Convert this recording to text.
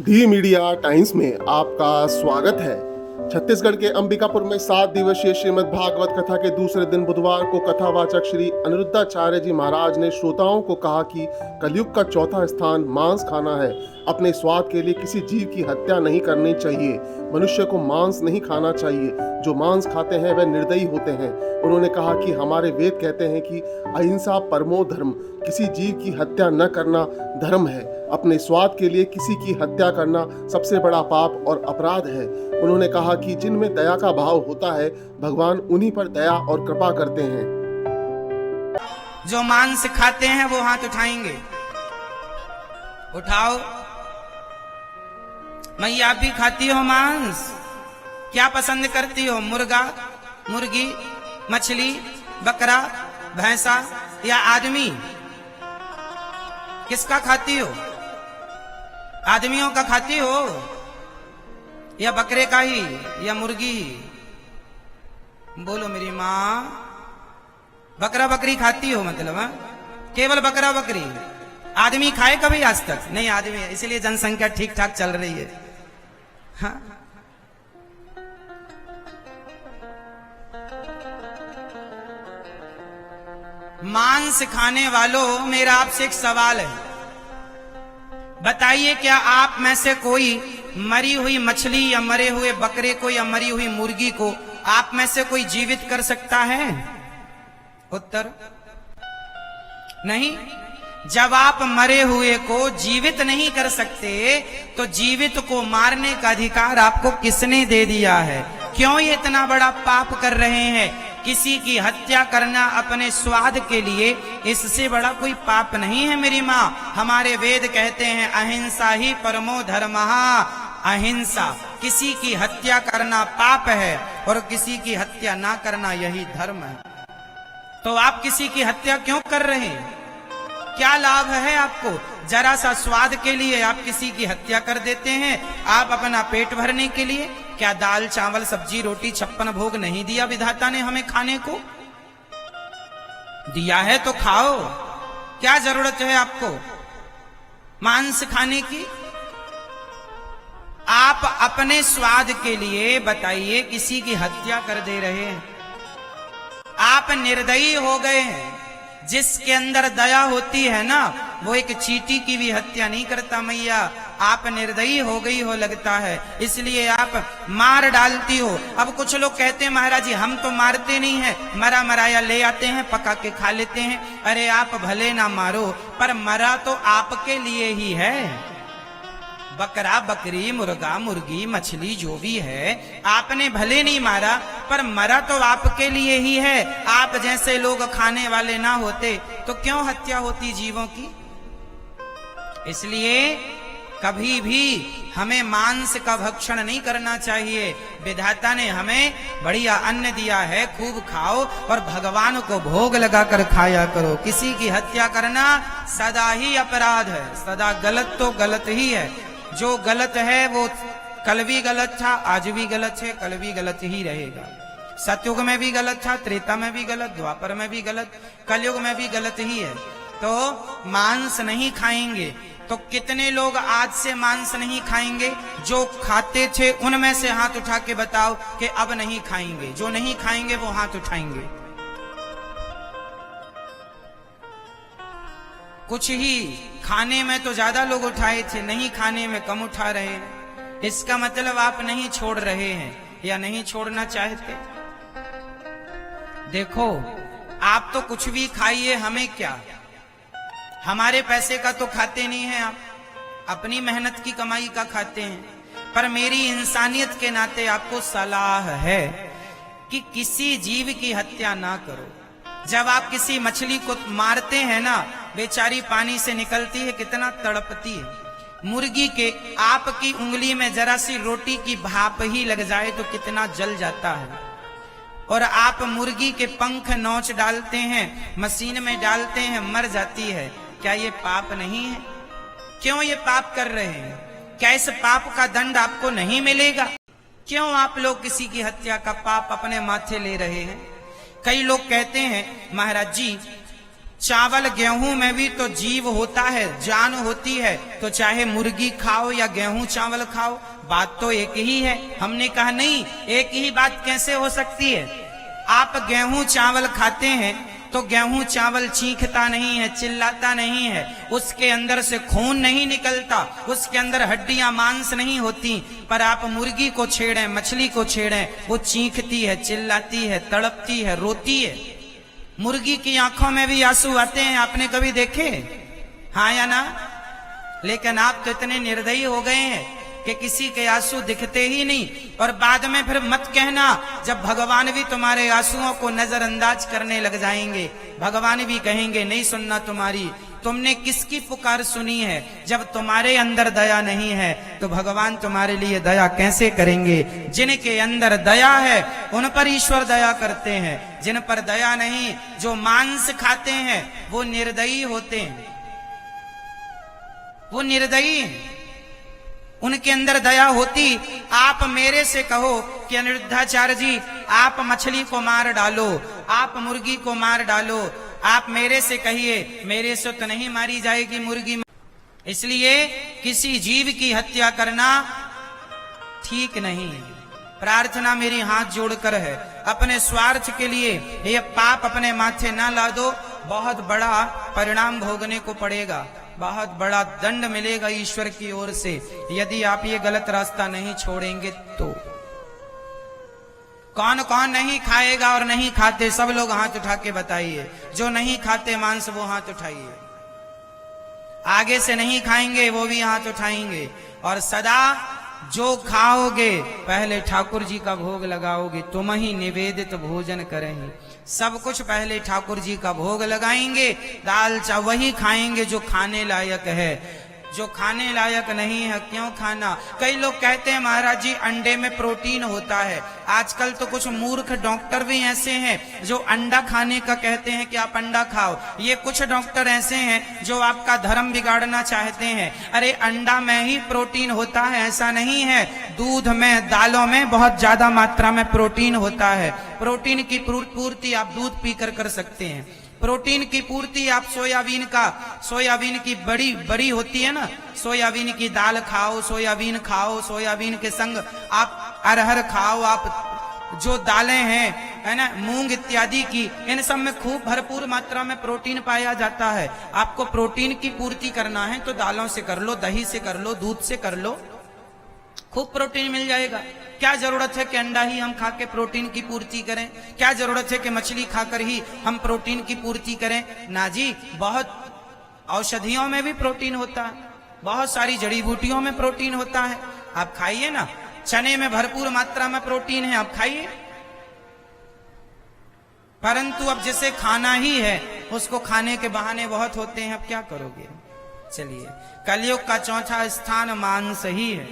दी media times में आपका स्वागत है। छत्तीसगढ़ के अंबिकापुर में 7 दिवसीय श्रीमद् भागवत कथा के दूसरे दिन बुधवार को कथावाचक श्री अनिरुद्धाचार्य जी महाराज ने श्रोताओं को कहा कि कलयुग का चौथा स्थान मांस खाना है। अपने स्वाद के लिए किसी जीव की हत्या नहीं करनी चाहिए। मनुष्य को मांस नहीं खाना चाहिए। जो मांस खाते हैं वह निर्दयी होते हैं। उन्होंने कहा कि हमारे वेद कहते हैं कि अहिंसा परमो धर्म, किसी जीव की हत्या न करना धर्म है। अपने स्वाद के लिए किसी की हत्या करना सबसे बड़ा पाप और अपराध है। उन्होंने कहा कि जिनमें दया का भाव होता है भगवान उन्हीं पर दया और कृपा करते हैं। जो मांस खाते हैं वो हाथ उठाएंगे। उठाओ। मैया आप भी खाती हो मांस? क्या पसंद करती हो? मुर्गा, मुर्गी, मछली, बकरा, भैंसा या आदमी? किसका खाती हो? आदमियों का खाती हो या बकरे का ही या मुर्गी? बोलो मेरी माँ। बकरा बकरी खाती हो मतलब? हा? केवल बकरा बकरी। आदमी खाए कभी आज तक? नहीं आदमी, इसलिए जनसंख्या ठीक ठाक चल रही है। हाँ? मांस खाने वालों, मेरा आपसे एक सवाल है। बताइए, क्या आप में से कोई मरी हुई मछली या मरे हुए बकरे को या मरी हुई मुर्गी को आप में से कोई जीवित कर सकता है? उत्तर नहीं। जब आप मरे हुए को जीवित नहीं कर सकते तो जीवित को मारने का अधिकार आपको किसने दे दिया है? क्यों ये इतना बड़ा पाप कर रहे हैं? किसी की हत्या करना अपने स्वाद के लिए, इससे बड़ा कोई पाप नहीं है मेरी माँ। हमारे वेद कहते हैं अहिंसा ही परमो धर्मः। अहिंसा, किसी की हत्या करना पाप है और किसी की हत्या ना करना यही धर्म है। तो आप किसी की हत्या क्यों कर रहे हैं? क्या लाभ है आपको? जरा सा स्वाद के लिए आप किसी की हत्या कर देते हैं। आप अपना पेट भरने के लिए। क्या दाल चावल सब्जी रोटी 56 भोग नहीं दिया विधाता ने हमें खाने को? दिया है तो खाओ। क्या जरूरत है आपको मांस खाने की? आप अपने स्वाद के लिए बताइए किसी की हत्या कर दे रहे हैं। आप निर्दयी हो गए हैं। जिसके अंदर दया होती है ना, वो एक चींटी की भी हत्या नहीं करता। मैया आप निर्दयी हो गई हो लगता है, इसलिए आप मार डालती हो। अब कुछ लोग कहते हैं महाराज जी हम तो मारते नहीं हैं, मरा मराया ले आते हैं, पका के खा लेते हैं। अरे आप भले ना मारो, पर मरा तो आपके लिए ही है। बकरा बकरी, मुर्गा मुर्गी, मछली जो भी है, आपने भले नहीं मारा पर मरा तो आपके लिए ही है। आप जैसे लोग खाने वाले ना होते तो क्यों हत्या होती जीवों की? इसलिए कभी भी हमें मांस का भक्षण नहीं करना चाहिए। विधाता ने हमें बढ़िया अन्न दिया है, खूब खाओ और भगवान को भोग लगाकर खाया करो। किसी की हत्या करना सदा ही अपराध है। सदा गलत तो गलत ही है। जो गलत है वो कल भी गलत था, आज भी गलत है, कल भी गलत ही रहेगा। सतयुग में भी गलत था, त्रेता में भी गलत, द्वापर में भी गलत, कलयुग में भी गलत ही है। तो मांस नहीं खाएंगे तो कितने लोग आज से मांस नहीं खाएंगे? जो खाते थे उनमें से हाथ उठा के बताओ कि अब नहीं खाएंगे। जो नहीं खाएंगे वो हाथ उठाएंगे। कुछ ही खाने में तो ज्यादा लोग उठाए थे, नहीं खाने में कम उठा रहे हैं। इसका मतलब आप नहीं छोड़ रहे हैं या नहीं छोड़ना चाहते। देखो, आप तो कुछ भी खाइए, हमें क्या? हमारे पैसे का तो खाते नहीं हैं आप, अपनी मेहनत की कमाई का खाते हैं। पर मेरी इंसानियत के नाते आपको सलाह है कि किसी जीव की हत्या ना करो। जब आप किसी मछली को मारते हैं ना, बेचारी पानी से निकलती है, कितना तड़पती है। मुर्गी के आपकी उंगली में जरा सी रोटी की भाप ही लग जाए तो कितना जल जाता है। और आप मुर्गी के पंख नोच डालते हैं, मशीन में डालते हैं, मर जाती है। क्या ये पाप नहीं है? क्यों ये पाप कर रहे हैं? क्या इस पाप का दंड आपको नहीं मिलेगा? क्यों आप लोग किसी की हत्या का पाप अपने माथे ले रहे हैं? कई लोग कहते हैं महाराज जी चावल गेहूं में भी तो जीव होता है, जान होती है, तो चाहे मुर्गी खाओ या गेहूं चावल खाओ, बात तो एक ही है। हमने कहा नहीं, एक ही बात कैसे हो सकती है। आप गेहूं चावल खाते हैं तो गेहूं चावल चीखता नहीं है, चिल्लाता नहीं है, उसके अंदर से खून नहीं निकलता, उसके अंदर हड्डियां मांस नहीं होती। पर आप मुर्गी को छेड़ें, मछली को छेड़ें, वो चीखती है, चिल्लाती है, तड़पती है, रोती है। मुर्गी की आंखों में भी आंसू आते हैं, आपने कभी देखे? हाँ या ना? लेकिन आप तो इतने निर्दयी हो गए हैं कि किसी के आंसू दिखते ही नहीं। और बाद में फिर मत कहना जब भगवान भी तुम्हारे आंसुओं को नजरअंदाज करने लग जाएंगे, भगवान भी कहेंगे नहीं सुनना तुम्हारी, तुमने किसकी पुकार सुनी है? जब तुम्हारे अंदर दया नहीं है तो भगवान तुम्हारे लिए दया कैसे करेंगे? जिनके अंदर दया है उन पर ईश्वर दया करते हैं, जिन पर दया नहीं, जो मांस खाते हैं वो निर्दयी होते हैं, वो निर्दयी हैं। उनके अंदर दया होती। आप मेरे से कहो कि अनिरुद्धाचार्य जी आप मछली को मार डालो, आप मुर्गी को मार डालो, आप मेरे से कहिए, मेरे से तो नहीं मारी जाएगी मुर्गी। इसलिए किसी जीव की हत्या करना ठीक नहीं। प्रार्थना मेरी हाथ जोड़कर है, अपने स्वार्थ के लिए ये पाप अपने माथे ना ला दो, बहुत बड़ा परिणाम भोगने को पड़ेगा, बहुत बड़ा दंड मिलेगा ईश्वर की ओर से यदि आप ये गलत रास्ता नहीं छोड़ेंगे तो। कौन कौन नहीं खाएगा और नहीं खाते? सब लोग हाथ उठा के बताइए। जो नहीं खाते मांस वो हाथ उठाइए। आगे से नहीं खाएंगे वो भी हाथ उठाएंगे। और सदा जो खाओगे पहले ठाकुर जी का भोग लगाओगे, तुम ही निवेदित भोजन करेंगे। सब कुछ पहले ठाकुर जी का भोग लगाएंगे, दाल चावल वही खाएंगे जो खाने लायक है। जो खाने लायक नहीं है क्यों खाना? कई लोग कहते हैं महाराज जी अंडे में प्रोटीन होता है। आजकल तो कुछ मूर्ख डॉक्टर भी ऐसे हैं जो अंडा खाने का कहते हैं कि आप अंडा खाओ। ये कुछ डॉक्टर ऐसे हैं जो आपका धर्म बिगाड़ना चाहते हैं। अरे अंडा में ही प्रोटीन होता है ऐसा नहीं है, दूध में, दालों में बहुत ज्यादा मात्रा में प्रोटीन होता है। प्रोटीन की पूर्ति आप दूध पीकर कर सकते हैं। प्रोटीन की पूर्ति आप सोयाबीन की बड़ी होती है ना, सोयाबीन की दाल खाओ, सोयाबीन खाओ, सोयाबीन के संग आप अरहर खाओ, आप जो दालें हैं है ना, मूंग इत्यादि की, इन सब में खूब भरपूर मात्रा में प्रोटीन पाया जाता है। आपको प्रोटीन की पूर्ति करना है तो दालों से कर लो, दही से कर लो, दूध से कर लो, खूब प्रोटीन मिल जाएगा। क्या जरूरत है कि अंडा ही हम खा के प्रोटीन की पूर्ति करें? क्या जरूरत है कि मछली खाकर ही हम प्रोटीन की पूर्ति करें? ना जी, बहुत औषधियों में भी प्रोटीन होता है, बहुत सारी जड़ी बूटियों में प्रोटीन होता है। आप खाइए ना, चने में भरपूर मात्रा में प्रोटीन है, आप खाइए। परंतु अब जिसे खाना ही है उसको खाने के बहाने बहुत होते हैं, अब क्या करोगे? चलिए, कलयुग का चौथा स्थान मांस ही है।